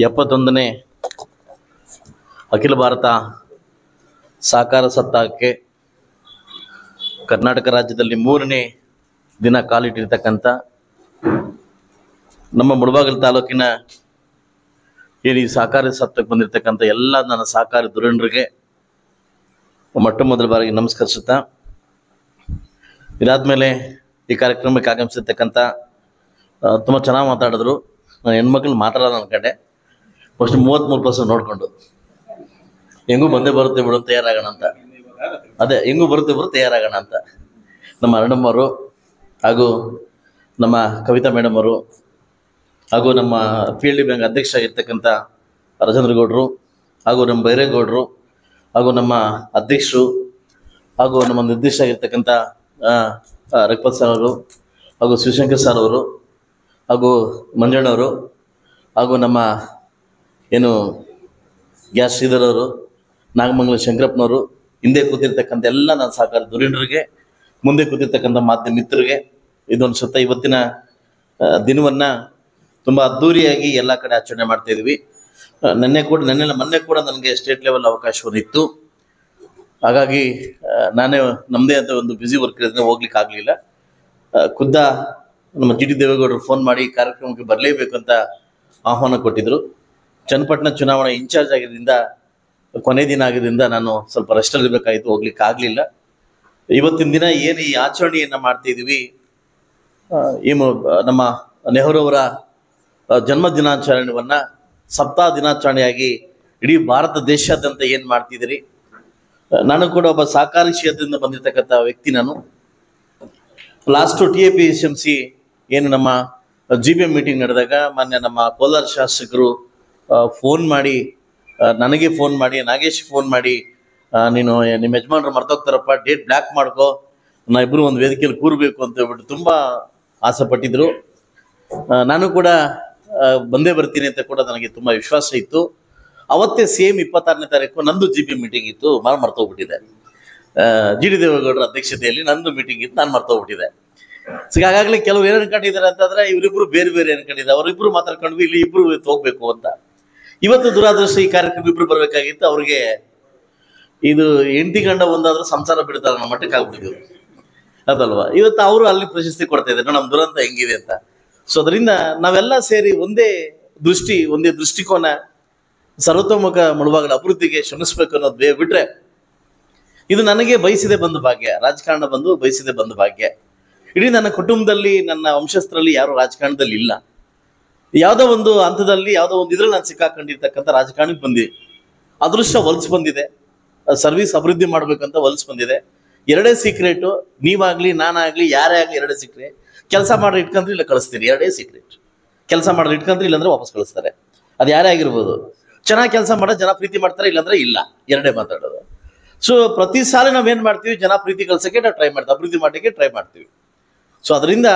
71ನೇ ಅಖಿಲ ಭಾರತ ಸಹಕಾರ ಸಪ್ತಾಹಕ್ಕೆ ಕರ್ನಾಟಕ ರಾಜ್ಯದಲ್ಲಿ 3ನೇ ದಿನ ಕಾಲಿಟ್ಟಿರ್ತಕ್ಕಂಥ ನಮ್ಮ ಮುಳಬಾಗಿಲು ತಾಲೂಕಿನ ಈ ಸಹಕಾರಿ ಸಪ್ತಾಹಕ್ಕೆ ಬಂದಿರತಕ್ಕಂಥ ಎಲ್ಲ ನನ್ನ ಸಹಕಾರಿ ಧುರೀಣರಿಗೆ ಮೊಟ್ಟ ಮೊದಲ ಬಾರಿಗೆ ನಮಸ್ಕರಿಸುತ್ತಾ, ಇದಾದ್ಮೇಲೆ ಈ ಕಾರ್ಯಕ್ರಮಕ್ಕೆ ಆಗಮಿಸಿರ್ತಕ್ಕಂಥ ತುಂಬ ಚೆನ್ನಾಗಿ ಮಾತಾಡಿದ್ರು. ನಾನು ಹೆಣ್ಮಕ್ಳು ಮಾತಾಡೋದು ಅನ್ಕಂಡೆ. ಫಸ್ಟ್ 33% ನೋಡಿಕೊಂಡು ಹೆಂಗೂ ಬಂದೇ ಬರುತ್ತೆ ಬಿಡು ತಯಾರಾಗೋಣ ಅಂತ, ಅದೇ ಹೆಂಗೂ ಬರುತ್ತೆ ತಯಾರಾಗೋಣ ಅಂತ ನಮ್ಮ ಅರುಣಮ್ಮ ಅವರು ಹಾಗೂ ನಮ್ಮ ಕವಿತಾ ಮೇಡಮ್ ಅವರು ಹಾಗೂ ನಮ್ಮ PLD ಬ್ಯಾಂಕ್ ಅಧ್ಯಕ್ಷ ಆಗಿರ್ತಕ್ಕಂಥ ರಾಜೇಂದ್ರ ಗೌಡರು ಹಾಗೂ ನಮ್ಮ ಬೈರೇಗೌಡರು ಹಾಗೂ ನಮ್ಮ ಅಧ್ಯಕ್ಷರು ಹಾಗೂ ನಮ್ಮ ನಿರ್ದೇಶಕ ಆಗಿರ್ತಕ್ಕಂಥ ರಘುಪತ್ ಸರ್ ಅವರು ಹಾಗೂ ಶಿವಶಂಕರ್ ಸರ್ ಅವರು ಹಾಗೂ ಮಂಜಣ್ಣವರು ಹಾಗೂ ನಮ್ಮ ಏನು ಗ್ಯಾಸ್ ಶ್ರೀಧರ್ ಅವರು, ನಾಗಮಂಗಲ ಶಂಕರಪ್ಪನವರು, ಹಿಂದೆ ಕೂತಿರ್ತಕ್ಕಂಥ ಎಲ್ಲ ನನ್ನ ಸಹಕಾರಿ ಧುರೀಣರಿಗೆ, ಮುಂದೆ ಕೂತಿರ್ತಕ್ಕಂಥ ಮಾಧ್ಯಮ ಮಿತ್ರರಿಗೆ ಇದೊಂದು ಸುತ್ತ ಇವತ್ತಿನ ದಿನವನ್ನು ತುಂಬ ಅದ್ಧೂರಿಯಾಗಿ ಎಲ್ಲ ಕಡೆ ಆಚರಣೆ ಮಾಡ್ತಾ ಇದ್ವಿ. ಮೊನ್ನೆ ಕೂಡ ನನಗೆ ಸ್ಟೇಟ್ ಲೆವೆಲ್ ಅವಕಾಶವಿತ್ತು. ಹಾಗಾಗಿ ನಾನೇ ನಮ್ಮದೇ ಅಂತ ಒಂದು ಬ್ಯುಸಿ ವರ್ಕ್ ಇರೋದ್ರೆ ಹೋಗ್ಲಿಕ್ಕೆ ಆಗಲಿಲ್ಲ. ಖುದ್ದ ನಮ್ಮ GT ದೇವೇಗೌಡರು ಫೋನ್ ಮಾಡಿ ಕಾರ್ಯಕ್ರಮಕ್ಕೆ ಬರಲೇಬೇಕು ಅಂತ ಆಹ್ವಾನ ಕೊಟ್ಟಿದ್ರು. ಚನ್ನಪಟ್ಟಣ ಚುನಾವಣಾ ಇನ್ಚಾರ್ಜ್ ಆಗಿದ್ದರಿಂದ ಕೊನೆ ದಿನ ಆಗಿದ್ದರಿಂದ ನಾನು ಸ್ವಲ್ಪ ರೆಸ್ಟಲ್ಲಿರಬೇಕಾಯಿತು, ಹೋಗ್ಲಿಕ್ಕೆ ಆಗಲಿಲ್ಲ. ಇವತ್ತಿನ ದಿನ ಏನು ಈ ಆಚರಣೆಯನ್ನು ಮಾಡ್ತಿದ್ದೀವಿ, ಏನು ನಮ್ಮ ನೆಹರು ಅವರ ಜನ್ಮ ದಿನಾಚರಣೆಯನ್ನು ಸಪ್ತಾಹ ದಿನಾಚರಣೆಯಾಗಿ ಇಡೀ ಭಾರತ ದೇಶಾದ್ಯಂತ ಏನು ಮಾಡ್ತಿದ್ದೀರಿ. ನಾನು ಕೂಡ ಒಬ್ಬ ಸಹಕಾರಿ ಕ್ಷೇತ್ರದಿಂದ ಬಂದಿರತಕ್ಕಂಥ ವ್ಯಕ್ತಿ. ನಾನು ಲಾಸ್ಟು TAPSMC ಏನು ನಮ್ಮ GBM ಮೀಟಿಂಗ್ ನಡೆದಾಗ ಮೊನ್ನೆ ನಮ್ಮ ಕೋಲಾರ ಶಾಸಕರು ಫೋನ್ ಮಾಡಿ, ನನಗೆ ಫೋನ್ ಮಾಡಿ, ನಾಗೇಶ್ ಫೋನ್ ಮಾಡಿ, ನೀನು ನಿಮ್ಮ ಯಜಮಾನ್ರು ಮರ್ತೋಗ್ತಾರಪ್ಪ, ಡೇಟ್ ಬ್ಲ್ಯಾಕ್ ಮಾಡ್ಕೋ, ಇಬ್ಬರು ಒಂದು ವೇದಿಕೆಯಲ್ಲಿ ಕೂರಬೇಕು ಅಂತ ಹೇಳ್ಬಿಟ್ಟು ತುಂಬ ಆಸೆ ಪಟ್ಟಿದ್ರು. ನಾನು ಕೂಡ ಬಂದೇ ಬರ್ತೀನಿ ಅಂತ ಕೂಡ ನನಗೆ ತುಂಬ ವಿಶ್ವಾಸ ಇತ್ತು. ಅವತ್ತೇ ಸೇಮ್ 26ನೇ ತಾರೀಕು ನಂದು GBM ಮೀಟಿಂಗ್ ಇತ್ತು, ನಾನು ಮರ್ತೋಗ್ಬಿಟ್ಟಿದ್ದೆ. GT ದೇವೇಗೌಡರ ಅಧ್ಯಕ್ಷತೆಯಲ್ಲಿ ನಂದು ಮೀಟಿಂಗ್ ಇತ್ತು, ನಾನು ಮರ್ತೋಗ್ಬಿಟ್ಟಿದ್ದೆ. ಸೊ ಹಾಗಾಗಲೇ ಕೆಲವರು ಏನು ಅನ್ಕೊಂಡಿದ್ದಾರೆ ಅಂತಂದ್ರೆ ಇವರಿಬ್ರು ಬೇರೆ ಬೇರೆ ಅನ್ಕೊಂಡಿದ್ದಾರೆ. ಅವರಿಬ್ರು ಮಾತಾಡ್ಕೊಂಡ್ವಿ, ಇಲ್ಲಿ ಇಬ್ರು ಹೋಗ್ಬೇಕು ಅಂತ. ಇವತ್ತು ದುರಾದೃಷ್ಟ ಈ ಕಾರ್ಯಕ್ರಮ ಇಬ್ರು ಬರ್ಬೇಕಾಗಿತ್ತು. ಅವ್ರಿಗೆ ಇದು ಹೆಂಡತಿ ಗಂಡ ಒಂದಾದ್ರೂ ಸಂಸಾರ ಬಿಡ್ತಾರೆ ನಮ್ಮ ಮಟ್ಟಕ್ಕೆ ಆಗ್ಬಿಟ್ಟಿದ್ರು ಅದಲ್ವಾ. ಇವತ್ತು ಅವರು ಅಲ್ಲಿ ಪ್ರಶಸ್ತಿ ಕೊಡ್ತಾ ಇದ್ದಾರೆ, ನಮ್ಮ ದುರಂತ ಹೆಂಗಿದೆ ಅಂತ. ಸೊ ಅದರಿಂದ ನಾವೆಲ್ಲ ಸೇರಿ ಒಂದೇ ದೃಷ್ಟಿಕೋನ, ಸರ್ವತೋಮುಖ ಮುಳಬಾಗಿಲು ಅಭಿವೃದ್ಧಿಗೆ ಶ್ರಮಿಸ್ಬೇಕು ಅನ್ನೋದು ಬಿಟ್ರೆ, ಇದು ನನಗೆ ಬಯಸಿದೆ ಬಂದ ಭಾಗ್ಯ. ರಾಜಕಾರಣ ಬಂದು ಬಯಸಿದೆ ಬಂದ ಭಾಗ್ಯ. ಇಡೀ ನನ್ನ ಕುಟುಂಬದಲ್ಲಿ, ನನ್ನ ವಂಶಸ್ಥರಲ್ಲಿ ಯಾರು ರಾಜಕಾರಣದಲ್ಲಿ ಇಲ್ಲ. ಯಾವುದೋ ಒಂದು ಹಂತದಲ್ಲಿ ಯಾವುದೋ ಒಂದು ಇದ್ರಲ್ಲಿ ನಾನು ಸಿಕ್ಕಾಕೊಂಡಿರ್ತಕ್ಕಂಥ ರಾಜಕಾರಣಕ್ಕೆ ಬಂದಿದೆ. ಅದೃಷ್ಟ ಹೊಲ್ಸ್ ಬಂದಿದೆ, ಸರ್ವಿಸ್ ಅಭಿವೃದ್ಧಿ ಮಾಡ್ಬೇಕಂತ ಹೊಲ್ಸ್ ಬಂದಿದೆ. ಎರಡೇ ಸೀಕ್ರೆಟು, ನೀವಾಗ್ಲಿ ನಾನಾಗ್ಲಿ ಯಾರೇ ಆಗಲಿ ಎರಡೇ ಸೀಕ್ರೆಟ್. ಕೆಲಸ ಮಾಡಿ ಇಟ್ಕೊಂಡ್ರೆ ಇಲ್ಲ ಕಳಿಸ್ತೀರಿ, ಎರಡೇ ಸೀಕ್ರೆಟ್. ಕೆಲಸ ಮಾಡಿದ್ರೆ ಇಟ್ಕೊಂಡ್ರೆ ಇಲ್ಲಾಂದ್ರೆ ವಾಪಸ್ ಕಳಿಸ್ತಾರೆ. ಅದು ಯಾರೇ ಆಗಿರ್ಬೋದು. ಚೆನ್ನಾಗಿ ಕೆಲಸ ಮಾಡೋದು ಜನ ಪ್ರೀತಿ ಮಾಡ್ತಾರೆ, ಇಲ್ಲಾಂದ್ರೆ ಇಲ್ಲ, ಎರಡೇ ಮಾತಾಡೋದು. ಸೊ ಪ್ರತಿ ಸಾಲ ನಾವೇನು ಮಾಡ್ತೀವಿ, ಜನ ಪ್ರೀತಿ ಕಳ್ಸೋಕ್ಕೆ ನಾವು ಟ್ರೈ ಮಾಡ್ತೀವಿ, ಅಭಿವೃದ್ಧಿ ಮಾಡಲಿಕ್ಕೆ ಟ್ರೈ ಮಾಡ್ತೀವಿ. ಸೊ ಅದರಿಂದ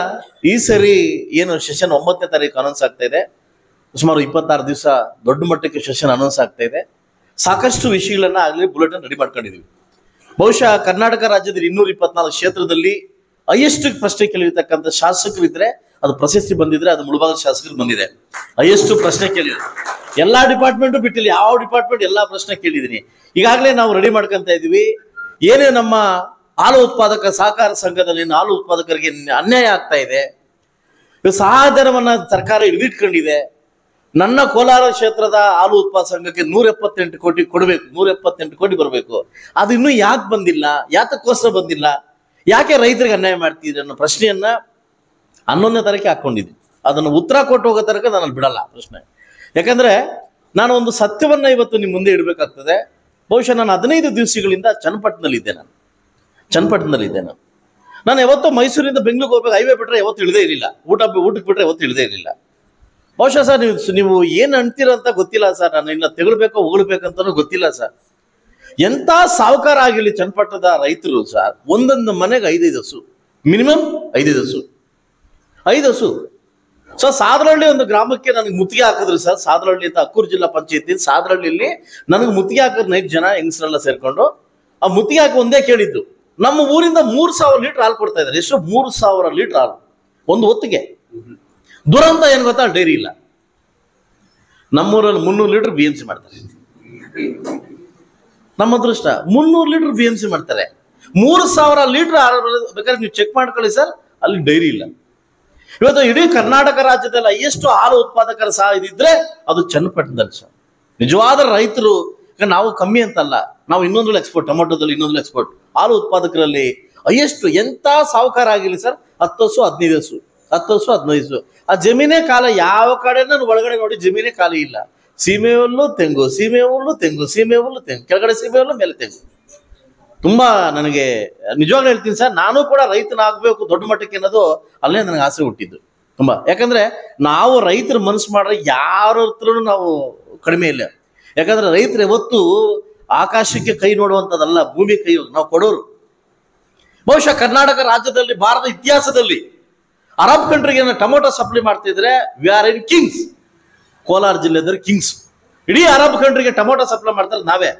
ಈ ಸರಿ ಏನು ಸೆಷನ್ 9ನೇ ತಾರೀಕು ಅನೌನ್ಸ್ ಆಗ್ತಾ ಇದೆ. ಸುಮಾರು 26 ದಿವಸ ದೊಡ್ಡ ಮಟ್ಟಕ್ಕೆ ಸೆಷನ್ ಅನೌನ್ಸ್ ಆಗ್ತಾ ಇದೆ. ಸಾಕಷ್ಟು ವಿಷಯಗಳನ್ನ ಆಗಲಿ ಬುಲೆಟಿನ್ ರೆಡಿ ಮಾಡ್ಕೊಂಡಿದ್ದೀವಿ. ಬಹುಶಃ ಕರ್ನಾಟಕ ರಾಜ್ಯದಲ್ಲಿ 224 ಕ್ಷೇತ್ರದಲ್ಲಿ ಹೈಯೆಸ್ಟ್ ಪ್ರಶ್ನೆ ಕೇಳಿರ್ತಕ್ಕಂಥ ಶಾಸಕರು ಇದ್ರೆ, ಅದು ಪ್ರಶಸ್ತಿ ಬಂದಿದ್ರೆ ಅದು ಮುಳಬಾಗಿಲು ಶಾಸಕರು ಬಂದಿದೆ. ಹೈಯೆಸ್ಟ್ ಪ್ರಶ್ನೆ ಕೇಳಿದ್ರು. ಎಲ್ಲಾ ಡಿಪಾರ್ಟ್ಮೆಂಟು ಬಿಟ್ಟಿಲ್ಲ, ಯಾವ ಡಿಪಾರ್ಟ್ಮೆಂಟ್ ಎಲ್ಲಾ ಪ್ರಶ್ನೆ ಕೇಳಿದೀನಿ. ಈಗಾಗಲೇ ನಾವು ರೆಡಿ ಮಾಡ್ಕೊಂತ ಇದೀವಿ. ಏನೇ ನಮ್ಮ ಹಾಲು ಉತ್ಪಾದಕ ಸಹಕಾರ ಸಂಘದಲ್ಲಿ ಹಾಲು ಉತ್ಪಾದಕರಿಗೆ ಅನ್ಯಾಯ ಆಗ್ತಾ ಇದೆ, ಸಹಾಯಧನವನ್ನ ಸರ್ಕಾರ ಹಿಡಿದಿಟ್ಕೊಂಡಿದೆ. ನನ್ನ ಕೋಲಾರ ಕ್ಷೇತ್ರದ ಹಾಲು ಉತ್ಪಾದಕ ಸಂಘಕ್ಕೆ 178 ಕೋಟಿ ಕೊಡಬೇಕು, 178 ಕೋಟಿ ಬರಬೇಕು. ಅದು ಇನ್ನೂ ಯಾಕೆ ಬಂದಿಲ್ಲ, ಯಾತಕ್ಕೋಸ್ಕರ ಬಂದಿಲ್ಲ, ಯಾಕೆ ರೈತರಿಗೆ ಅನ್ಯಾಯ ಮಾಡ್ತಿದ್ರಿ ಅನ್ನೋ ಪ್ರಶ್ನೆಯನ್ನ 11ನೇ ತಾರೀಕು ಹಾಕೊಂಡಿದ್ವಿ. ಅದನ್ನು ಉತ್ತರ ಕೊಟ್ಟು ಹೋಗೋ ತನಕ ನಾನು ಬಿಡಲ್ಲ ಪ್ರಶ್ನೆ. ಯಾಕಂದ್ರೆ ನಾನು ಒಂದು ಸತ್ಯವನ್ನ ಇವತ್ತು ನಿಮ್ಮ ಮುಂದೆ ಇಡಬೇಕಾಗ್ತದೆ. ಬಹುಶಃ ನಾನು 15 ದಿವಸಗಳಿಂದ ಚನ್ನಪಟ್ಟಣದಲ್ಲಿದ್ದೆ. ನಾನು ಯಾವತ್ತೂ ಮೈಸೂರಿಂದ ಬೆಂಗಳೂರಿಗೆ ಹೋಗ್ಬೇಕು, ಹೈವೇ ಬಿಟ್ರೆ ಯಾವತ್ತು ಇಳಿದೇ ಇರಲಿಲ್ಲ. ಊಟಕ್ಕೆ ಬಿಟ್ರೆ ಯಾವತ್ತು ಇಳಿದೇ ಇರಲಿಲ್ಲ. ಬಹುಶಃ ಸರ್ ನೀವು ಏನು ಅಂತೀರ ಅಂತ ಗೊತ್ತಿಲ್ಲ ಸರ್. ನಾನು ಇನ್ನ ತೆಗಳ್ಬೇಕೋ ಹೋಗ್ಬೇಕಂತನೂ ಗೊತ್ತಿಲ್ಲ ಸರ್. ಎಂಥ ಸಾಹುಕಾರ ಆಗಿರಲಿ ಚನ್ನಪಟ್ಟಣದ ರೈತರು ಸರ್, ಒಂದೊಂದು ಮನೆಗೆ 5 ಹಸು, ಮಿನಿಮಮ್ 5 ಹಸು. ಸೊ ಸಾದರಹಳ್ಳಿ ಒಂದು ಗ್ರಾಮಕ್ಕೆ ನನಗೆ ಮುತ್ತಿಗೆ ಹಾಕಿದ್ರು ಸರ್. ಸಾದರಹಳ್ಳಿ ಅಂತ ಅಕ್ಕೂರು ಜಿಲ್ಲಾ ಪಂಚಾಯತಿ ಸಾದರಹಳ್ಳಿಯಲ್ಲಿ ನನಗೆ ಮುತ್ತಿಗೆ ಹಾಕಿದ್ರು 9 ಜನ ಹೆಂಗಸರೆಲ್ಲ ಸೇರ್ಕೊಂಡು. ಆ ಮುತ್ತಿಗೆ ಹಾಕಿ ಒಂದೇ ಕೇಳಿದ್ದು, ನಮ್ಮ ಊರಿಂದ 3000 ಲೀಟರ್ ಹಾಲು ಕೊಡ್ತಾ ಇದ್ದಾರೆ. ಎಷ್ಟು? 3000 ಲೀಟರ್ ಹಾಲು ಒಂದು ಹೊತ್ತಿಗೆ. ದುರಂತ ಏನು ಗೊತ್ತಾ, ಡೈರಿ ಇಲ್ಲ. ನಮ್ಮೂರಲ್ಲಿ 300 ಲೀಟರ್ BMC ಮಾಡ್ತಾರೆ. ನಮ್ಮ ಅದೃಷ್ಟ 300 ಲೀಟರ್ BMC ಮಾಡ್ತಾರೆ. 3000 ಲೀಟರ್ ಬೇಕಾದ್ರೆ ನೀವು ಚೆಕ್ ಮಾಡ್ಕೊಳ್ಳಿ ಸರ್, ಅಲ್ಲಿ ಡೈರಿ ಇಲ್ಲ. ಇವತ್ತು ಇಡೀ ಕರ್ನಾಟಕ ರಾಜ್ಯದಲ್ಲಿ ಎಷ್ಟು ಹಾಲು ಉತ್ಪಾದಕರ ಇದಿದ್ರೆ ಅದು ಚನ್ನಪಟ್ಟಣದಲ್ಲಿ ಸರ್. ನಿಜವಾದ ರೈತರು, ನಾವು ಕಮ್ಮಿ ಅಂತಲ್ಲ, ನಾವು ಇನ್ನೊಂದು ಎಕ್ಸ್ಪೋರ್ಟ್, ಟೊಮೆಟೊದಲ್ಲಿ ಇನ್ನೊಂದು ಎಕ್ಸ್ಪೋರ್ಟ್. ಹಾಲು ಉತ್ಪಾದಕರಲ್ಲಿ ಎಷ್ಟು ಎಂತ ಸಾಹುಕಾರ ಆಗಿಲ್ಲ ಸರ್, 10 ವರ್ಷ 15 ವರ್ಷ 10 ವರ್ಷ 15 ವರ್ಷ ಆ ಜಮೀನೇ ಕಾಲ. ಯಾವ ಕಡೆ ಒಳಗಡೆ ನೋಡಿ ಜಮೀನೇ ಖಾಲಿ ಇಲ್ಲ. ಸೀಮೆ ಹುಲ್ಲು ತೆಂಗು, ಸೀಮೆ ಹುಲ್ಲು ತೆಂಗು, ಸೀಮೆ ಹುಲ್ಲು ತೆಂಗು, ಕೆಳಗಡೆ ಸೀಮೆ ಹುಲ್ಲು ಮೇಲೆ ತೆಂಗು. ತುಂಬಾ ನನಗೆ ನಿಜವಾಗ್ಲೂ ಹೇಳ್ತೀನಿ ಸರ್, ನಾನು ಕೂಡ ರೈತನಾಗಬೇಕು ದೊಡ್ಡ ಮಟ್ಟಕ್ಕೆ ಅನ್ನೋದು ಅಲ್ಲೇ ನನಗೆ ಆಸೆ ಹುಟ್ಟಿದ್ದು ತುಂಬಾ. ಯಾಕಂದ್ರೆ ನಾವು ರೈತರ ಮನಸ್ಸು ಮಾಡ್ರೆ ಯಾರ ಹತ್ರನೂ ನಾವು ಕಡಿಮೆ ಇಲ್ಲ. ಯಾಕಂದ್ರೆ ರೈತರು ಯಾವತ್ತು ಆಕಾಶಕ್ಕೆ ಕೈ ನೋಡುವಂಥದ್ದಲ್ಲ, ಭೂಮಿ ಕೈ ನಾವು ಕೊಡೋರು. ಬಹುಶಃ ಕರ್ನಾಟಕ ರಾಜ್ಯದಲ್ಲಿ, ಭಾರತ ಇತಿಹಾಸದಲ್ಲಿ ಅರಬ್ ಕಂಟ್ರಿಗೆ ಟೊಮೊಟೊ ಸಪ್ಲೈ ಮಾಡ್ತಿದ್ರೆ we are in kings. Kolar ಜಿಲ್ಲೆದಲ್ಲಿ ಕಿಂಗ್ಸ್. ಇಡೀ ಅರಬ್ ಕಂಟ್ರಿಗೆ ಟೊಮೊಟೊ ಸಪ್ಲೈ ಮಾಡ್ತಾರೆ ನಾವೇ.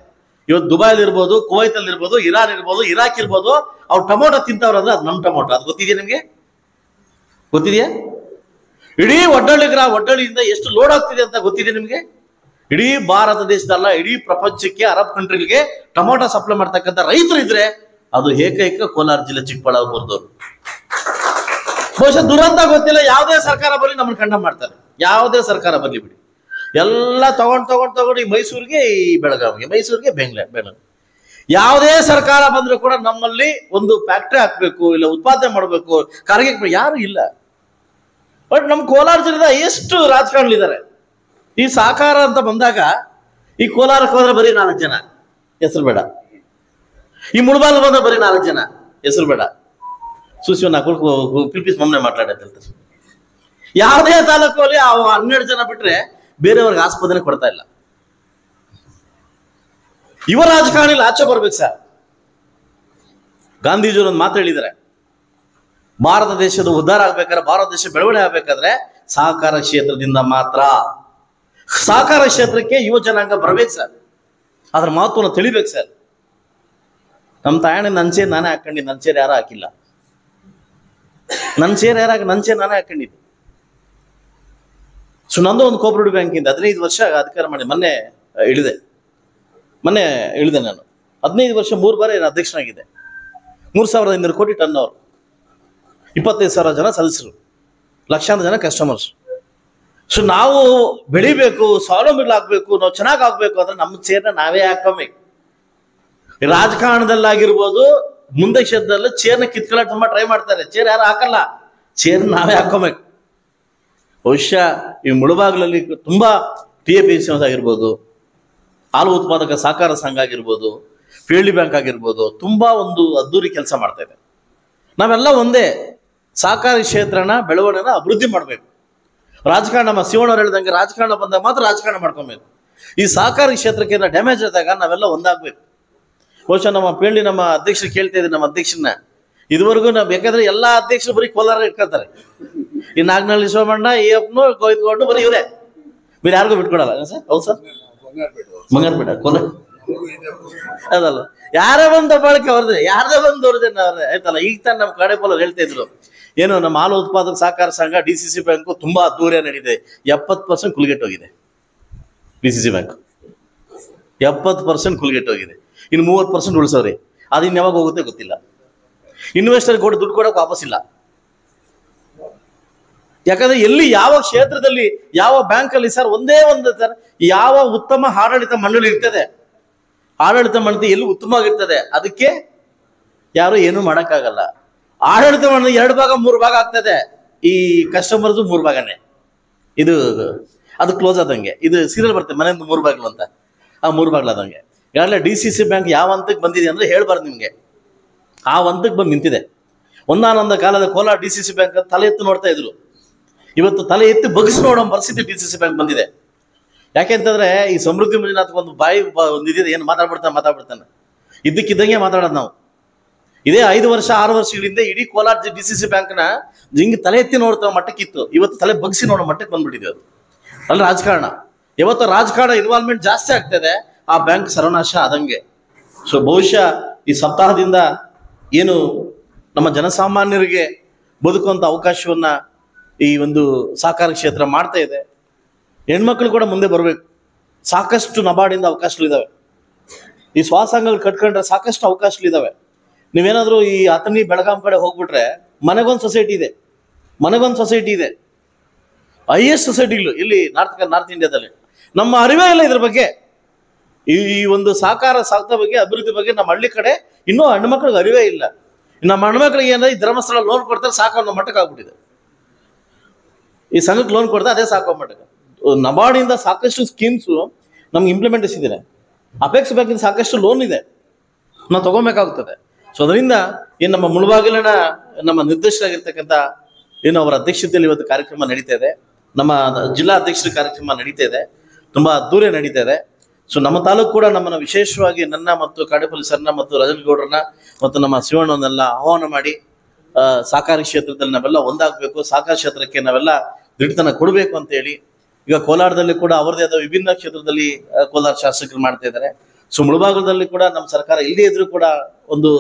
ಇವತ್ತು ದುಬೈಲಿ ಇರ್ಬೋದು, ಕುವೈತಲ್ಲಿ ಇರ್ಬೋದು, ಇರಾನ್ ಇರ್ಬೋದು, ಇರಾಕ್ ಇರ್ಬೋದು, ಅವ್ರು ಟೊಮೊಟೊ ತಿಂತವ್ರು ಅಂದ್ರೆ ಅದು ನಮ್ಮ ಟೊಮೊಟೊ. ಅದು ಗೊತ್ತಿದೆಯಾ ನಿಮ್ಗೆ? ಗೊತ್ತಿದೆಯಾ? ಇಡೀ ಒಡ್ಡಳ್ಳಿಯಿಂದ ಎಷ್ಟು ಲೋಡ್ ಆಗ್ತಿದೆ ಅಂತ ಗೊತ್ತಿದೆ ನಿಮ್ಗೆ? ಇಡೀ ಭಾರತ ದೇಶದಲ್ಲ, ಇಡೀ ಪ್ರಪಂಚಕ್ಕೆ ಅರಬ್ ಕಂಟ್ರಿಗೆ ಟೊಮೊಟೊ ಸಪ್ಲೈ ಮಾಡ್ತಕ್ಕಂಥ ರೈತರು ಇದ್ರೆ ಅದು ಏಕೈಕ ಕೋಲಾರ ಜಿಲ್ಲೆ ಚಿಕ್ಕಬಳ್ಳಾಪುರದವರು. ಬಹುಶಃ ದುರಂತ ಗೊತ್ತಿಲ್ಲ, ಯಾವುದೇ ಸರ್ಕಾರ ಬರಲಿ ನಮ್ಮನ್ನು ಖಂಡನೆ ಮಾಡ್ತಾರೆ. ಯಾವುದೇ ಸರ್ಕಾರ ಬರಲಿ ಬಿಡಿ, ಎಲ್ಲ ತಗೊಂಡು ಈ ಮೈಸೂರಿಗೆ, ಈ ಬೆಳಗಾವಿಗೆ, ಮೈಸೂರಿಗೆ, ಬೆಂಗಳೂರು ಯಾವುದೇ ಸರ್ಕಾರ ಬಂದರೂ ಕೂಡ ನಮ್ಮಲ್ಲಿ ಒಂದು ಫ್ಯಾಕ್ಟ್ರಿ ಹಾಕ್ಬೇಕು, ಇಲ್ಲ ಉತ್ಪಾದನೆ ಮಾಡಬೇಕು, ಕಾರ್ಗೆ ಯಾರು ಇಲ್ಲ. ಬಟ್ ನಮ್ಮ ಕೋಲಾರ ಜಿಲ್ಲೆದ ಎಷ್ಟು ರಾಜಕಾರಣಿಗಳಿದ್ದಾರೆ. ಈ ಸಹಕಾರ ಅಂತ ಬಂದಾಗ ಈ ಕೋಲಾರಕ್ಕೆ ಹೋದ್ರೆ ಬರೀ 4 ಜನ, ಹೆಸರು ಬೇಡ. ಈ ಮುಳಬಾಲ್ ಬಂದ್ರೆ ಬರೀ 4 ಜನ, ಹೆಸರು ಬೇಡ. ಸುಶಿವನ ಪಿಲ್ಪಿಸ್ ಮೊಮ್ಮನೆ ಮಾತಾಡತ್ತೆ. ಯಾವುದೇ ತಾಲೂಕಲ್ಲಿ 12 ಜನ ಬಿಟ್ರೆ ಬೇರೆಯವ್ರಿಗೆ ಆಸ್ಪತ್ರೆ ಕೊಡ್ತಾ ಇಲ್ಲ. ಯುವ ರಾಜಕಾರಣಿ ಆಚೆ ಬರ್ಬೇಕು ಸರ್. ಗಾಂಧೀಜಿಯವರು ಒಂದು ಮಾತು ಹೇಳಿದ್ದಾರೆ, ಭಾರತ ದೇಶದ ಉದ್ಧಾರ ಆಗ್ಬೇಕಾದ್ರೆ, ಭಾರತ ದೇಶ ಬೆಳವಣಿಗೆ ಆಗ್ಬೇಕಾದ್ರೆ ಸಹಕಾರ ಕ್ಷೇತ್ರದಿಂದ ಮಾತ್ರ. ಸಹಕಾರ ಕ್ಷೇತ್ರಕ್ಕೆ ಯುವ ಜನಾಂಗ ಬರ್ಬೇಕು ಸರ್, ಅದ್ರ ಮಹತ್ವನ ತಿಳಿಬೇಕು ಸರ್. ನಮ್ಮ ತಾಯಣ್ಣ ನನ್ನ ಸೇರ್ ನಾನೇ ಹಾಕೊಂಡಿದ್ದು, ನನ್ನ ಸೇರ್ ಯಾರು ಹಾಕಿಲ್ಲ. ನನ್ನ ಸೇರ್ ನಾನೇ ಹಾಕೊಂಡಿದ್ದು. ಸೊ ನಂದು ಒಂದು ಕೋಪರೇಟಿವ್ ಬ್ಯಾಂಕಿಂದ 15 ವರ್ಷ ಅಧಿಕಾರ ಮಾಡಿ ಮೊನ್ನೆ ಇಳಿದೆ ನಾನು. 15 ವರ್ಷ 3 ಬಾರಿ ಅಧ್ಯಕ್ಷನಾಗಿದೆ. 3,500 ಕೋಟಿ ಟರ್ನ್ ಓವರ್, 25,000 ಜನ ಸದಸ್ಯರು, ಲಕ್ಷಾಂತರ ಜನ ಕಸ್ಟಮರ್ಸ್. ಸೊ ನಾವು ಬೆಳಿಬೇಕು, ಸ್ವಾವಲಂಬಿಗಳಾಗಬೇಕು, ನಾವು ಚೆನ್ನಾಗಿ ಆಗ್ಬೇಕು ಅಂದ್ರೆ ನಮ್ಮ ಚೇರ್ನ ನಾವೇ ಹಾಕೋಬೇಕು. ರಾಜಕಾರಣದಲ್ಲಾಗಿರ್ಬೋದು, ಮುಂದೆ ಕ್ಷೇತ್ರದಲ್ಲಿ ಚೇರ್ನ ಕಿತ್ಕೊಳ್ಳೋಕೆ ತುಂಬಾ ಟ್ರೈ ಮಾಡ್ತಾರೆ. ಚೇರ್ ಯಾರು ಹಾಕಲ್ಲ, ಚೇರ್ ನಾವೇ ಹಾಕೋಬೇಕು. ಬಹುಶಃ ಈ ಮುಳಬಾಗಿಲಲ್ಲಿ ತುಂಬಾ TAPC ಆಗಿರ್ಬೋದು, ಹಾಲು ಉತ್ಪಾದಕ ಸಹಕಾರ ಸಂಘ ಆಗಿರ್ಬೋದು, PLD ಬ್ಯಾಂಕ್ ಆಗಿರ್ಬೋದು, ತುಂಬಾ ಒಂದು ಅದ್ದೂರಿ ಕೆಲಸ ಮಾಡ್ತಾ ಇದೆ. ನಾವೆಲ್ಲ ಒಂದೇ, ಸಹಕಾರಿ ಕ್ಷೇತ್ರನ ಬೆಳವಣಿಗೆನ ಅಭಿವೃದ್ಧಿ ಮಾಡಬೇಕು. ರಾಜಕಾರಣ, ನಮ್ಮ ಶಿವಣ್ಣವ್ರು ಹೇಳಿದಂಗೆ ರಾಜಕಾರಣ ಬಂದಾಗ ಮಾತ್ರ ರಾಜಕಾರಣ ಮಾಡ್ಕೊಬೇಕು. ಈ ಸಹಕಾರಿ ಕ್ಷೇತ್ರಕ್ಕೆ ಡ್ಯಾಮೇಜ್ ಆದಾಗ ನಾವೆಲ್ಲ ಒಂದಾಗಬೇಕು. ಬಹುಶಃ ನಮ್ಮ PLD ನಮ್ಮ ಅಧ್ಯಕ್ಷರು ಕೇಳ್ತಾ ಇದ್ದಾರೆ, ನಮ್ಮ ಅಧ್ಯಕ್ಷರನ್ನ ಇದುವರೆಗೂ ನಾವು ಬೇಕಾದ್ರೆ ಎಲ್ಲ ಅಧ್ಯಕ್ಷರು ಬರೀ ಕೋಲಾರ ಇಟ್ಕೊಳ್ತಾರೆ. ಈ ನಾಗನಹಳ್ಳಿ ಸೋಮಣ್ಣ, ಈ ಅಪ್ಪನು ಕೊಯ್ದುಕೊಂಡು ಬರೀ ಇವರೇ, ಬೇರೆ ಯಾರಿಗೂ ಬಿಟ್ಕೊಡಲ್ಲ ಸರ್. ಹೌದು ಸರ್, ಬಂಗಾರಪೇಟ ಕೋಲಾರ ಅದಲ್ಲ, ಯಾರೇ ಬಂದ ಬಳಕೆ ಅವ್ರದ್ದೇ, ಯಾರದೇ ಬಂದು ಅವ್ರದ್ದೇ ಆಯ್ತಲ್ಲ. ಈಗ ತಾನು ನಮ್ಮ ಕಡೆ ಪೋಲರ್ ಹೇಳ್ತಾ ಇದ್ರು, ಏನು ನಮ್ಮ ಹಾಲು ಉತ್ಪಾದಕ ಸಹಕಾರ ಸಂಘ DCC ಬ್ಯಾಂಕು ತುಂಬಾ ಅದ್ದೂರಿಯ ನಡೀತಿದೆ. 70% ಕುಲ್ಗೆಟ್ಟೋಗಿದೆ. DCC bank 70% ಕುಲ್ಗೆಟ್ಟೋಗಿದೆ. ಇನ್ನು 30% ಉಳಿಸೋರಿ. ಅದು ಇನ್ನು ಯಾವಾಗ ಹೋಗುತ್ತೆ ಗೊತ್ತಿಲ್ಲ. ಇನ್ವೆಸ್ಟರ್ ದುಡ್ಡು ಕೊಡೋಕೆ ವಾಪಸ್ಸಿಲ್ಲ. ಯಾಕಂದ್ರೆ ಎಲ್ಲಿ, ಯಾವ ಕ್ಷೇತ್ರದಲ್ಲಿ, ಯಾವ ಬ್ಯಾಂಕಲ್ಲಿ ಸರ್ ಒಂದೇ ಒಂದು ಸರ್, ಯಾವ ಉತ್ತಮ ಆಡಳಿತ ಮಂಡಳಿ ಇರ್ತದೆ, ಆಡಳಿತ ಮಂಡಳಿ ಎಲ್ಲಿ ಉತ್ತಮವಾಗಿರ್ತದೆ, ಅದಕ್ಕೆ ಯಾರು ಏನು ಮಾಡೋಕ್ಕಾಗಲ್ಲ. ಆಡಳಿತ ಮಂಡಳಿ 2 ಭಾಗ 3 ಭಾಗ ಆಗ್ತದೆ. ಈ ಕಸ್ಟಮರ್ಸ್ 3 ಭಾಗನೇ. ಇದು ಅದು ಕ್ಲೋಸ್ ಆದಂಗೆ. ಇದು ಸೀರಿಯಲ್ ಬರ್ತದೆ, ಮನೆಯಿಂದ 3 ಬಾಗಿಲು ಅಂತ, ಆ 3 ಬಾಗಿಲು ಆದಂಗೆ. ಈಗಾಗಲೇ DCC ಬ್ಯಾಂಕ್ ಯಾವ ಹಂತಕ್ಕೆ ಬಂದಿದೆ ಅಂದ್ರೆ ಹೇಳ್ಬಾರ್ದು ನಿಮ್ಗೆ, ಆ ಹಂತಕ್ಕೆ ಬಂದು ನಿಂತಿದೆ. ಒಂದಾನೊಂದು ಕಾಲದ ಕೋಲಾರ DCC ಬ್ಯಾಂಕ್ ತಲೆ ಎತ್ತು ನೋಡ್ತಾ ಇದ್ರು. ಇವತ್ತು ತಲೆ ಎತ್ತಿ ಬಗ್ಗಿಸಿ ನೋಡೋ ಪರಿಸ್ಥಿತಿ DCC ಬ್ಯಾಂಕ್ ಬಂದಿದೆ. ಯಾಕೆಂತಂದ್ರೆ ಈ ಸಮೃದ್ಧಿ ಮಂಜುನಾಥ್ ಒಂದು ಬಾಯಿ ಒಂದಿದೆ, ಏನು ಮಾತಾಡ್ಬಿಡ್ತಾನೆ ಇದ್ದಕ್ಕಿದ್ದಂಗೆ ಮಾತಾಡೋದು ನಾವು. ಇದೇ 5 ವರ್ಷ 6 ವರ್ಷಗಳಿಂದ ಇಡೀ ಕೋಲಾರ DCC ಬ್ಯಾಂಕ್ನ ಹಿಂಗೆ ತಲೆ ಎತ್ತಿ ನೋಡ್ತಾ ಮಟ್ಟಕ್ಕಿತ್ತು. ಇವತ್ತು ತಲೆ ಬಗ್ಗಿಸಿ ನೋಡೋ ಮಟ್ಟಕ್ಕೆ ಬಂದ್ಬಿಟ್ಟಿದೆ. ಅದು ಅಲ್ಲಿ ರಾಜಕಾರಣ, ಇವತ್ತು ರಾಜಕಾರಣ ಇನ್ವಾಲ್ವ್ಮೆಂಟ್ ಜಾಸ್ತಿ ಆಗ್ತದೆ, ಆ ಬ್ಯಾಂಕ್ ಸರ್ವನಾಶ ಆದಂಗೆ. ಸೊ ಬಹುಶಃ ಈ ಸಪ್ತಾಹದಿಂದ ಏನು ನಮ್ಮ ಜನಸಾಮಾನ್ಯರಿಗೆ ಬದುಕುವಂಥ ಅವಕಾಶವನ್ನ ಈ ಒಂದು ಸಹಕಾರ ಕ್ಷೇತ್ರ ಮಾಡ್ತಾ ಇದೆ. ಹೆಣ್ಮಕ್ಳು ಕೂಡ ಮುಂದೆ ಬರಬೇಕು. ಸಾಕಷ್ಟು ನಬಾರ್ಡಿಂದ ಅವಕಾಶಗಳಿದ್ದಾವೆ. ಈ ಸ್ವಸಂಘಗಳು ಕಟ್ಕೊಂಡ್ರೆ ಸಾಕಷ್ಟು ಅವಕಾಶಗಳಿದ್ದಾವೆ. ನೀವೇನಾದರೂ ಈ ಅಥಣಿ ಬೆಳಗಾಂ ಕಡೆ ಹೋಗ್ಬಿಟ್ರೆ ಮನೆಗೊಂದು ಸೊಸೈಟಿ ಇದೆ, ಮನೆಗೊಂದು ಸೊಸೈಟಿ ಇದೆ. ಹೈಯೆಸ್ಟ್ ಸೊಸೈಟಿಗಳು ಇಲ್ಲಿ ನಾರ್ತ್ ಇಂಡಿಯಾದಲ್ಲಿ. ನಮ್ಮ ಅರಿವೇ ಇಲ್ಲ ಇದ್ರ ಬಗ್ಗೆ. ಈ ಒಂದು ಸಹಕಾರ ಸಾಕ್ತ ಬಗ್ಗೆ, ಅಭಿವೃದ್ಧಿ ಬಗ್ಗೆ ನಮ್ಮ ಹಳ್ಳಿ ಕಡೆ ಇನ್ನೂ ಹೆಣ್ಮಕ್ಳಿಗೆ ಅರಿವೇ ಇಲ್ಲ. ನಮ್ಮ ಹೆಣ್ಮಕ್ಳಿಗೆ ಏನಾದ್ರೆ ಈ ಧರ್ಮಸ್ಥಳ ಲೋನ್ ಕೊಡ್ತಾರೆ ಸಾಕು ಅನ್ನೋ ಮಟ್ಟಕ್ಕೆ ಆಗ್ಬಿಟ್ಟಿದೆ. ಈ ಸಂಘಕ್ಕೆ ಲೋನ್ ಕೊಡ್ತಾರೆ ಅದೇ ಸಾಕು ಮಟ್ಟಕ್ಕೆ. ನಬಾರ್ಡಿಂದ ಸಾಕಷ್ಟು ಸ್ಕೀಮ್ಸು ನಮ್ಗೆ ಇಂಪ್ಲಿಮೆಂಟೇಷನ್ ಇದೆ. ಅಪೆಕ್ಸ್ ಬ್ಯಾಂಕಿಂದ ಸಾಕಷ್ಟು ಲೋನ್ ಇದೆ, ನಾವು ತಗೋಬೇಕಾಗ್ತದೆ. ಸೊ ಅದರಿಂದ ಏನು ನಮ್ಮ ಮುಳಬಾಗಿಲಿನ ನಮ್ಮ ನಿರ್ದೇಶಕರಾಗಿರ್ತಕ್ಕಂಥ ಏನು ಅವರ ಅಧ್ಯಕ್ಷತೆಯಲ್ಲಿ ಇವತ್ತು ಕಾರ್ಯಕ್ರಮ ನಡೀತಾ ಇದೆ. ನಮ್ಮ ಜಿಲ್ಲಾ ಅಧ್ಯಕ್ಷರ ಕಾರ್ಯಕ್ರಮ ನಡೀತಾ ಇದೆ, ತುಂಬ ಅದ್ದೂರಿ ನಡೀತಾ ಇದೆ. ಸೊ ನಮ್ಮ ತಾಲೂಕು ಕೂಡ ನಮ್ಮನ್ನು ವಿಶೇಷವಾಗಿ ನನ್ನ ಮತ್ತು ಕಾಡೇಪಲ್ಲಿ ಸರ್ನ ಮತ್ತು ರಜನಗೌಡರನ್ನ ಮತ್ತು ನಮ್ಮ ಶಿವಣ್ಣವನ್ನೆಲ್ಲ ಆಹ್ವಾನ ಮಾಡಿ ಸಹಕಾರಿ ಕ್ಷೇತ್ರದಲ್ಲಿ ನಾವೆಲ್ಲ ಒಂದಾಗಬೇಕು, ಸಹಕಾರಿ ಕ್ಷೇತ್ರಕ್ಕೆ ನಾವೆಲ್ಲ ದೃಢತನ ಕೊಡಬೇಕು ಅಂತ ಹೇಳಿ ಈಗ ಕೋಲಾರದಲ್ಲಿ ಕೂಡ ಅವರದೇ ಆದ ವಿಭಿನ್ನ ಕ್ಷೇತ್ರದಲ್ಲಿ ಕೋಲಾರ ಶಾಸಕರು ಮಾಡ್ತಾ ಇದ್ದಾರೆ. ಸೊ ಮುಳಬಾಗಲದಲ್ಲಿ ಕೂಡ ನಮ್ಮ ಸರ್ಕಾರ ಇಲ್ಲದೇ ಇದ್ರೂ ಕೂಡ ಒಂದು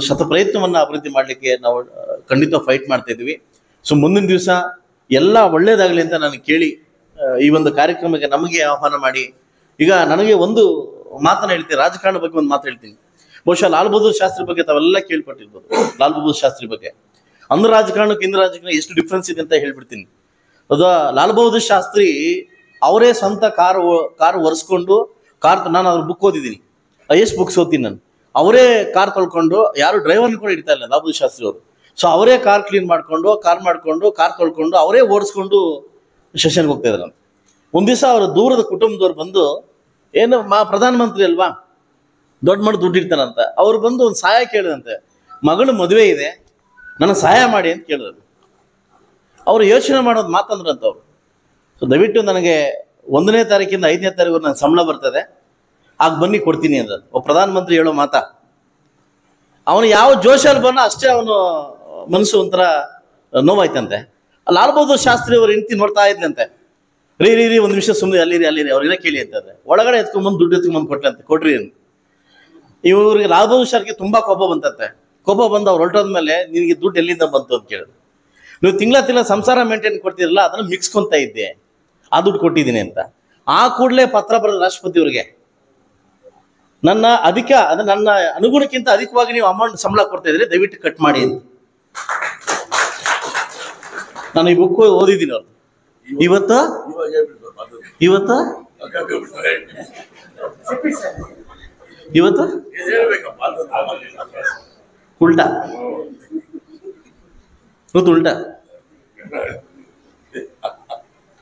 ಶತ ಪ್ರಯತ್ನವನ್ನ ಅಭಿವೃದ್ಧಿ ಮಾಡಲಿಕ್ಕೆ ನಾವು ಖಂಡಿತ ಫೈಟ್ ಮಾಡ್ತಾ ಇದ್ವಿ. ಸೊ ಮುಂದಿನ ದಿವಸ ಎಲ್ಲ ಒಳ್ಳೇದಾಗಲಿ ಅಂತ ನಾನು ಕೇಳಿ ಈ ಒಂದು ಕಾರ್ಯಕ್ರಮಕ್ಕೆ ನಮಗೆ ಆಹ್ವಾನ ಮಾಡಿ, ಈಗ ನನಗೆ ಒಂದು ಮಾತನ್ನ ಹೇಳ್ತೀನಿ, ರಾಜಕಾರಣ ಬಗ್ಗೆ ಒಂದು ಮಾತು ಹೇಳ್ತೀನಿ. ಬಹುಶಃ ಲಾಲ್ ಬಹದ್ದೂರ್ ಶಾಸ್ತ್ರಿ ಬಗ್ಗೆ ತಾವೆಲ್ಲ ಕೇಳ್ಪಟ್ಟಿರ್ಬೋದು. ಲಾಲ್ ಬಹದ್ದೂರ್ ಶಾಸ್ತ್ರಿ ಬಗ್ಗೆ ಅಂದ್ರ ರಾಜಕಾರಣಕ್ಕೆ ಇಂದ್ರ ರಾಜಕಾರಣ ಎಷ್ಟು ಡಿಫ್ರೆನ್ಸ್ ಇದೆ ಅಂತ ಹೇಳ್ಬಿಡ್ತೀನಿ. ಅದು ಲಾಲ್ ಬಹದ್ದೂರ್ ಶಾಸ್ತ್ರಿ ಅವರೇ ಸ್ವಂತ ಕಾರ್ ಒರೆಸ್ಕೊಂಡು ನಾನು ಅದ್ರ ಬುಕ್ ಓದಿದ್ದೀನಿ, ಎಷ್ಟು ಬುಕ್ಸ್ ಓದ್ತೀನಿ ನಾನು. ಅವರೇ ಕಾರ್ ತೊಳ್ಕೊಂಡು, ಯಾರು ಡ್ರೈವರ್ನ ಕೂಡ ಇಡ್ತಾ ಇಲ್ಲ ಲಾಲ್ ಬಹದ್ದೂರ್ ಶಾಸ್ತ್ರಿ ಅವರು. ಸೊ ಅವರೇ ಕಾರ್ ಕ್ಲೀನ್ ಮಾಡ್ಕೊಂಡು, ಕಾರ್ ತೊಳ್ಕೊಂಡು ಅವರೇ ಓಡಿಸ್ಕೊಂಡು ಸೆಷನ್ಗೆ ಹೋಗ್ತಾ ಇದ್ರು. ಒಂದ್ ದಿವಸ ಅವರ ದೂರದ ಕುಟುಂಬದವ್ರು ಬಂದು, ಏನು ಪ್ರಧಾನಮಂತ್ರಿ ಅಲ್ವಾ, ದೊಡ್ಡ ಮಟ್ಟ ದುಡ್ಡು ಇರ್ತಾರಂತ, ಅವ್ರು ಬಂದು ಒಂದು ಸಹಾಯ ಕೇಳಿದಂತೆ. ಮಗಳು ಮದುವೆ ಇದೆ, ನನಗೆ ಸಹಾಯ ಮಾಡಿ ಅಂತ ಕೇಳಿದ್ರು. ಅವ್ರು ಯೋಚನೆ ಮಾಡೋದು ಮಾತಂದ್ರಂತ ಅವ್ರು. ಸೊ ದಯವಿಟ್ಟು ನನಗೆ 1ನೇ ತಾರೀಕಿಂದ 5ನೇ ತಾರೀಕು ನನ್ನ ಸಂಬಳ ಬರ್ತದೆ, ಆಗ ಬನ್ನಿ ಕೊಡ್ತೀನಿ ಅಂತ ಪ್ರಧಾನಮಂತ್ರಿ ಹೇಳೋ ಮಾತಾ. ಅವನು ಯಾವ ಜೋಶಲ್ಲಿ ಬನ್ನ ಅಷ್ಟೇ ಅವನು ಮನಸ್ಸು ಒಂಥರ ನೋವಾಯ್ತಂತೆ. ಲಾಲ್ ಬಹದ್ದೂರ್ ಶಾಸ್ತ್ರಿ ಅವ್ರು ಹೆಂಡತಿ ನೋಡ್ತಾ ಇದ್ಲಂತೆ, ರೀ ಒಂದು ನಿಮಿಷ ಸುಮ್ಮನೆ ಅಲ್ಲಿರಿ ಅವ್ರಿನ ಕೇಳಿ ಅಂತಂದ್ರೆ ಒಳಗಡೆ ಎತ್ಕೊಂಡ್ಬಂದು ದುಡ್ಡು ಎತ್ಕೊಂಡ್ಬಂದು ಕೊಟ್ರಿ ಅಂತ. ಇವ್ರಿಗೆ ಲಾಲ್ ಬಹದ್ದೂರ್ ಶಾಸ್ತ್ರಿಗೆ ತುಂಬಾ ಕೋಪ ಬಂತಂತೆ. ಕೋಪ ಬಂದು ಅವ್ರು ಹೊರಟೋದ್ಮೇಲೆ ನಿನಗೆ ದುಡ್ಡು ಎಲ್ಲಿಂದ ಬಂತು ಅಂತ ಕೇಳಿದ್ರು. ನೀವು ತಿಂಗಳ ಸಂಸಾರ ಮೇಂಟೈನ್ ಕೊಡ್ತಿರಲ್ಲ, ಅದನ್ನ ಮಿಕ್ಸ್ಕೊಂತ ಇದ್ದೆ, ಆ ದುಡ್ಡು ಕೊಟ್ಟಿದ್ದೀನಿ ಅಂತ. ಆ ಕೂಡಲೇ ಪತ್ರ ಬರೆದ ರಾಷ್ಟ್ರಪತಿ ಅವ್ರಿಗೆ, ನನ್ನ ಅನುಗುಣಕ್ಕಿಂತ ಅಧಿಕವಾಗಿ ನೀವು ಅಮೌಂಟ್ ಸಂಬಳ ಕೊಡ್ತಾ ಇದ್ರೆ ದಯವಿಟ್ಟು ಕಟ್ ಮಾಡಿ ಅಂತ. ನಾನು ಈ ಬುಕ್ ಓದಿದ್ದೀನಿ. ಅವ್ರು ಇವತ್ತು ಉಲ್ಟಾ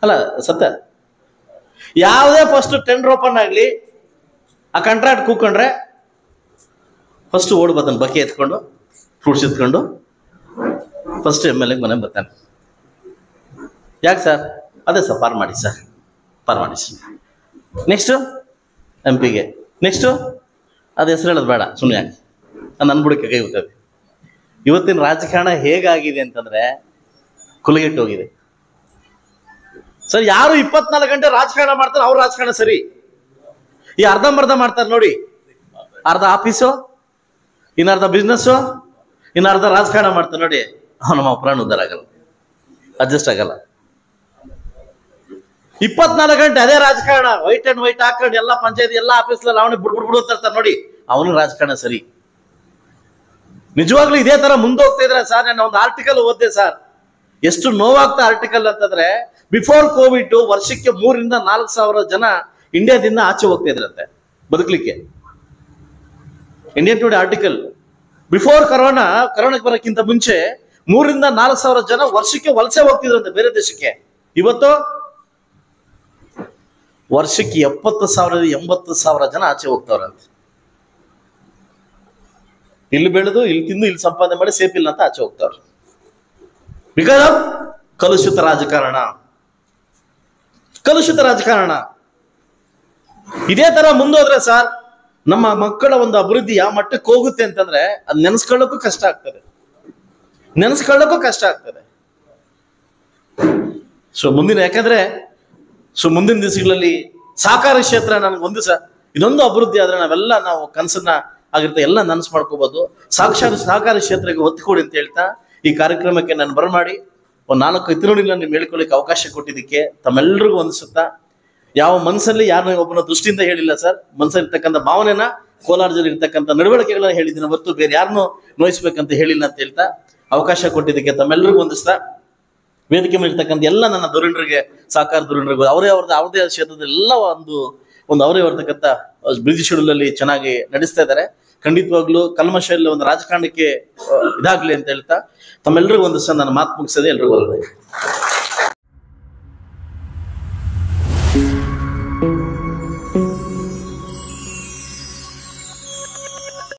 ಅಲ್ಲ ಸತ್ಯ. ಯಾವುದೇ ಫಸ್ಟ್ ಟೆಂಡರ್ ಓಪನ್ ಆಗ್ಲಿ, ಆ ಕಾಂಟ್ರಾಕ್ಟ್ ಕೂತ್ಕೊಂಡ್ರೆ ಫಸ್ಟ್ ಓಡ್ ಬರ್ತಾನೆ, ಬಕ್ಕೆ ಎತ್ಕೊಂಡು ಫ್ರೂಟ್ಸ್ ಎತ್ಕೊಂಡು ಫಸ್ಟ್ MLA ಮನೆ ಬರ್ತಾನೆ. ಯಾಕೆ ಸರ್? ಅದೇ ಸರ್ ಪಾರ್ ಮಾಡಿ ಸರ್. ನೆಕ್ಸ್ಟು MP ಗೆ, ನೆಕ್ಸ್ಟು ಅದು ಹೆಸರು ಹೇಳೋದು ಬೇಡ, ಸುಮ್ಮನೆ ಯಾಕೆ ನನ್ನ ಬುಡಕ್ಕೆ ಕೈ ಹೋಗ್ತದೆ. ಇವತ್ತಿನ ರಾಜಕಾರಣ ಹೇಗಾಗಿದೆ ಅಂತಂದ್ರೆ ಕುಲಗೆಟ್ಟು ಹೋಗಿದೆ ಸರ್. ಯಾರು 24 ಗಂಟೆ ರಾಜಕಾರಣ ಮಾಡ್ತಾರೆ, ಅವ್ರ ರಾಜಕಾರಣ ಸರಿ. ಈ ಅರ್ಧಂಬರ್ಧ ಮಾಡ್ತಾರೆ ನೋಡಿ, ಅರ್ಧ ಆಫೀಸು, ಇನ್ನರ್ಧ ಬಿಸ್ನೆಸ್ಸು, ಇನ್ನರ್ಧ ರಾಜಕಾರಣ ಮಾಡ್ತಾರೆ ನೋಡಿ, ನಮ್ಮ ಪ್ರಾಣ ಉದ್ಧಾರ ಆಗಲ್ಲ, ಅಡ್ಜಸ್ಟ್ ಆಗಲ್ಲ. 24 ಗಂಟೆ ಅದೇ ರಾಜಕಾರಣ, ವೈಟ್ ಅಂಡ್ ವೈಟ್ ಹಾಕೊಂಡು ಎಲ್ಲ ಪಂಚಾಯತಿ ಎಲ್ಲ ಆಫೀಸ್ನಲ್ಲಿ ಅವನಿಗೆ ಬಿಡ್ಬಿಡು ಅಂತ ಇರ್ತಾರೆ ನೋಡಿ, ಅವನು ರಾಜಕಾರಣ ಸರಿ. ನಿಜವಾಗ್ಲೂ ಇದೇ ತರ ಮುಂದೋಗ್ತಾ ಇದ್ರೆ ಸರ್, ನಾನು ಒಂದು ಆರ್ಟಿಕಲ್ ಓದಿದೆ ಸರ್, ಎಷ್ಟು ನೋವಾಗ್ತಾ ಆರ್ಟಿಕಲ್ ಅಂತಂದ್ರೆ, ಬಿಫೋರ್ ಕೋವಿಡ್ ವರ್ಷಕ್ಕೆ 3,000 to 4,000 ಜನ ಇಂಡಿಯಾದಿಂದ ಆಚೆ ಹೋಗ್ತಾ ಇದ್ರಂತೆ ಬದುಕಲಿಕ್ಕೆ. Indian today article. ಬಿಫೋರ್ ಕರೋನಾಕ್ಕೆ ಬರೋಕ್ಕಿಂತ ಮುಂಚೆ 3,000 to 4,000 ಜನ ವರ್ಷಕ್ಕೆ ವಲಸೆ ಹೋಗ್ತಿದ್ರಂತೆ ಬೇರೆ ದೇಶಕ್ಕೆ. ಇವತ್ತು ವರ್ಷಕ್ಕೆ 70,000 80,000 ಜನ ಆಚೆ ಹೋಗ್ತಾವ್ರಂತೆ. ಇಲ್ಲಿ ಬೆಳೆದು ಇಲ್ಲಿ ತಿಂದು ಇಲ್ಲಿ ಸಂಪಾದನೆ ಮಾಡಿ ಸೇಫ್ ಇಲ್ಲ ಅಂತ ಆಚೆ ಹೋಗ್ತಾವ್ರ. ಬಿಕಾಸ್ ಆಫ್ ಕಲುಷಿತ ರಾಜಕಾರಣ. ಇದೇ ತರ ಮುಂದೋದ್ರೆ ಸರ್, ನಮ್ಮ ಮಕ್ಕಳ ಒಂದು ಅಭಿವೃದ್ಧಿ ಯಾವ ಮಟ್ಟಕ್ಕೆ ಹೋಗುತ್ತೆ ಅಂತಂದ್ರೆ ಅದು ನೆನೆಸ್ಕೊಳ್ಳೋಕ್ಕೂ ಕಷ್ಟ ಆಗ್ತದೆ. ಸೊ ಮುಂದಿನ ದಿವಸಗಳಲ್ಲಿ ಸಹಕಾರಿ ಕ್ಷೇತ್ರ ನನಗೆ ಇನ್ನೊಂದು ಅಭಿವೃದ್ಧಿ ಆದ್ರೆ ನಾವು ಕನಸನ್ನ ಆಗಿರುತ್ತೆ ಎಲ್ಲ ನನಸು ಮಾಡ್ಕೋಬಹುದು. ಸಹಕಾರಿ ಕ್ಷೇತ್ರಕ್ಕೆ ಒತ್ತು ಕೊಡಿ ಅಂತ ಹೇಳ್ತಾ ಈ ಕಾರ್ಯಕ್ರಮಕ್ಕೆ ನಾನು ಬರಮಾಡಿ ಒಂದು 4 ಇತಿನುಡಿಗಳನ್ನ ನೀವು ಹೇಳ್ಕೊಳ್ಳಿಕ್ಕೆ ಅವಕಾಶ ಕೊಟ್ಟಿದ್ದಕ್ಕೆ ತಮ್ಮೆಲ್ಲರಿಗೂ ವಂದಿಸುತ್ತಾ, ಯಾವ ಮನಸ್ಸಲ್ಲಿ ಯಾರನ್ನ ಒಬ್ಬನ ದೃಷ್ಟಿಯಿಂದ ಹೇಳಿಲ್ಲ ಸರ್, ಮನಸ್ಸಲ್ಲಿರ್ತಕ್ಕಂಥ ಭಾವನೆನ, ಕೋಲಾರದಲ್ಲಿ ಇರ್ತಕ್ಕಂಥ ನಡವಳಿಕೆಗಳನ್ನ ಹೇಳಿದ್ದೀನಿ ಹೊರತು ಬೇರೆ ಯಾರನ್ನೂ ನೋಯಿಸ್ಬೇಕಂತ ಹೇಳಿಲ್ಲ ಅಂತ ಹೇಳ್ತಾ, ಅವಕಾಶ ಕೊಟ್ಟಿದ್ದಕ್ಕೆ ತಮ್ಮೆಲ್ಲರಿಗೂ ವಂದಿಸ್ತಾ, ವೇದಿಕೆ ಮೇಲೆ ಇರ್ತಕ್ಕಂಥ ಎಲ್ಲ ನನ್ನ ಧುರೀಣರಿಗೆ, ಸಹಕಾರ ಧುರೀಣರಿಗೂ ಅವ್ರದೇ ಕ್ಷೇತ್ರದಲ್ಲಿ ಎಲ್ಲ ಒಂದು ಅವರೇ ಬರ್ತಕ್ಕಂಥ ಬ್ಯುಸಿ ಶೆಡ್ಯೂಲ್ ಅಲ್ಲಿ ಚೆನ್ನಾಗಿ ನಡೆಸ್ತಾ ಇದ್ದಾರೆ. ಖಂಡಿತವಾಗ್ಲೂ ಕಲ್ಮಶ ಇಲ್ಲ, ಒಂದು ರಾಜಕಾರಣಕ್ಕೆ ಇದಾಗ್ಲಿ ಅಂತ ಹೇಳ್ತಾ ತಮ್ಮೆಲ್ಲರಿಗೂ ವಂದಿಸ್ತಾ ನನ್ನ ಮಾತು ಮುಗಿಸದೆ ಎಲ್ರಿಗೂ ಒಳ್ಳೆಯದು.